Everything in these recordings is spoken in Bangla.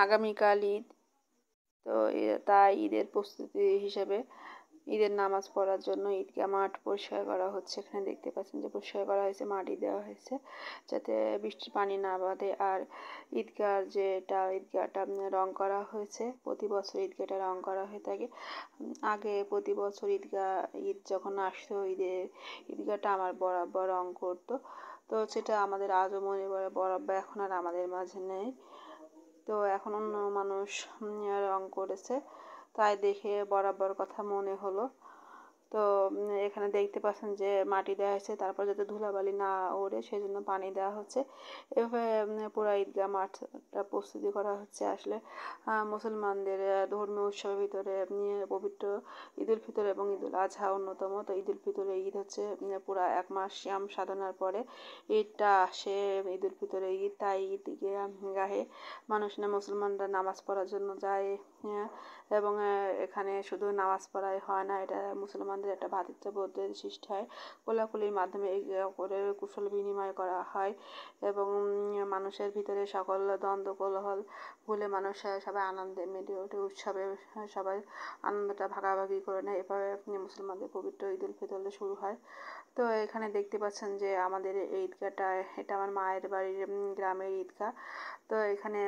আগামীকাল ঈদ। তো তাই ঈদের প্রস্তুতি হিসেবে ঈদের নামাজ পড়ার জন্য ঈদগাহ মাঠ পরিষ্কার করা হচ্ছে। এখানে দেখতে পাচ্ছেন যে পরিষ্কার করা হয়েছে, মাটি দেওয়া হয়েছে যাতে বৃষ্টির পানি না বাঁধে। আর ঈদগাহটা রং করা হয়েছে। প্রতি বছর ঈদগাহটা রং করা হয়ে থাকে। আগে প্রতি বছর ঈদ যখন আসতো ঈদগাহটা আমার বরাব্বা রং করতো। তো সেটা আমাদের আজও মনে পড়ে, বরাব্বা এখন আর আমাদের মাঝে নেই। তো এখন অন্য মানুষ রং করেছে, তাই দেখে বরাবর কথা মনে হলো। তো এখানে দেখতে পাচ্ছেন যে মাটি দেওয়া হয়েছে, তারপর যাতে ধুলাবালি না ওড়ে সেই জন্য পানি দেওয়া হচ্ছে। এভাবে পুরো ঈদগাহ মাঠটা প্রস্তুতি করা হচ্ছে। আসলে মুসলমানদের ধর্মীয় উৎসবের ভিতরে পবিত্র ঈদ উল ফিতর এবং ঈদ উল আজহা অন্যতম। তো ঈদ উল ফিতরে ঈদ হচ্ছে পুরো 1 মাস সিয়াম সাধনার পরে ঈদটা আসে, ঈদ উল ফিতরে ঈদ। তাই ঈদগাহে মুসলমানরা নামাজ পড়ার জন্য যায়। এবং এখানে শুধু নামাজ পড়াই হয় না, এটা মুসলমানদের একটা ভ্রাতৃত্ববোধের সৃষ্টি হয়। কোলাকুলির মাধ্যমে করে কুশল বিনিময় করা হয় এবং মানুষের ভিতরে সকল দ্বন্দ্ব কোলাহল ভুলে মানুষ সবাই আনন্দে মেতে ওঠে, উৎসবে সবাই আনন্দটা ভাগাভাগি করে নেয়। এভাবে মুসলমানদের পবিত্র ঈদ উল ফিতর শুরু হয়। তো এখানে দেখতে পাচ্ছেন যে আমাদের এই ঈদগাহটা, এটা আমার মায়ের বাড়ির গ্রামের ঈদগাহ। তো এখানে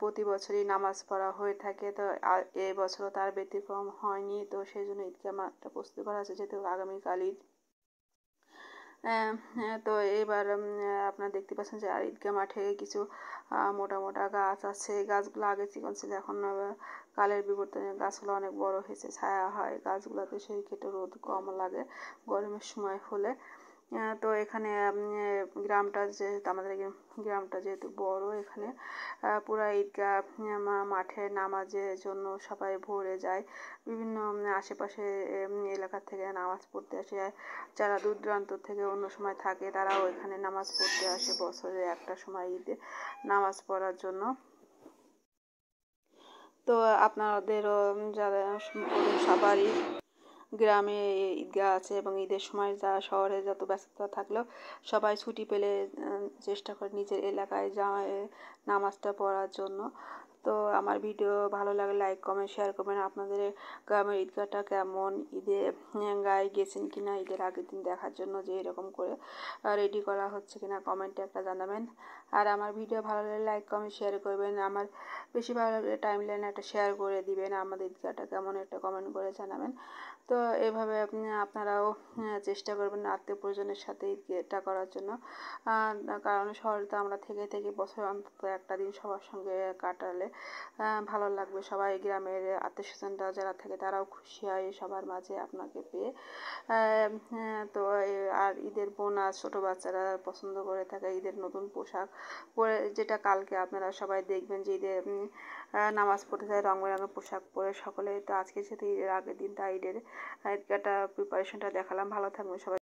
প্রতি বছরই নামাজ পড়া হয়ে থাকে। তো এবছরও তার ব্যতিক্রম হয়নি। তো সেই জন্য ঈদগাহ মাঠটা প্রস্তুত করা হচ্ছে, যেহেতু আগামীকাল ঈদ। তো এবার আপনারা দেখতে পাচ্ছেন যে আর ঈদগাহ মাঠে কিছু মোটা মোটা গাছ আছে। গাছগুলো আগে চিকন ছিল, এখন কালের বিবর্তনে গাছগুলো অনেক বড় হয়েছে, ছায়া হয় গাছগুলোতে, সেই ক্ষেত্রে রোদ কম লাগে গরমের সময় হলে। তো এখানে আমাদের গ্রামটা যেহেতু বড়, এখানে পুরা ঈদগাহ মাঠে নামাজের জন্য সবাই ভরে যায়। বিভিন্ন আশেপাশে এলাকা থেকে নামাজ পড়তে আসে। যারা দূর দূরান্ত থেকে অন্য সময় থাকে তারাও এখানে নামাজ পড়তে আসে বছরে একটা সময় ঈদে নামাজ পড়ার জন্য। তো আপনাদেরও যারা সবারই গ্রামে ঈদগাহ আছে এবং ঈদের সময় যা শহরে যত ব্যস্ততা থাকলেও সবাই ছুটি পেলে চেষ্টা করে নিজের এলাকায় নামাজটা পড়ার জন্য। তো আমার ভিডিও ভালো লাগলে লাইক কমেন্ট শেয়ার করবেন। আপনাদের গ্রামের ঈদগাহটা কেমন, ঈদে গায়ে গেছেন কিনা ঈদের আগের দিন দেখার জন্য যে এরকম করে রেডি করা হচ্ছে কিনা কমেন্টে একটা জানাবেন। আর আমার ভিডিও ভালো লাগলে লাইক কমেন্ট শেয়ার করবেন। আমার বেশি ভালো লাগলে টাইমলাইনে একটা শেয়ার করে দিবেন। আমাদের ঈদগাহটা কেমন একটা কমেন্ট করে জানাবেন। তো এভাবে আপনারাও চেষ্টা করবেন আত্মীয় পরিজনের সাথে ঈদটা করার জন্য। কারণ শহরে তো আমরা থেকে থেকে বছর অন্তত একটা দিন সবার সঙ্গে কাটালে ভালো লাগবে। সবাই গ্রামের আত্মীয় স্বজনরা যারা থাকে তারাও খুশি হয় সবার মাঝে আপনাকে পেয়ে। তো আর ঈদের বোনাস ছোটো বাচ্চারা পছন্দ করে থাকে ঈদের নতুন পোশাক পরে, যেটা কালকে আপনারা সবাই দেখবেন যে ঈদের নামাজ পড়তে যায় রং বেরঙের পোশাক পরে সকলে। তো আজকে যেহেতু ঈদের আগের দিন, তাই ঈদগাহটা প্রিপারেশনটা দেখালাম। ভালো থাকবেন সবাই।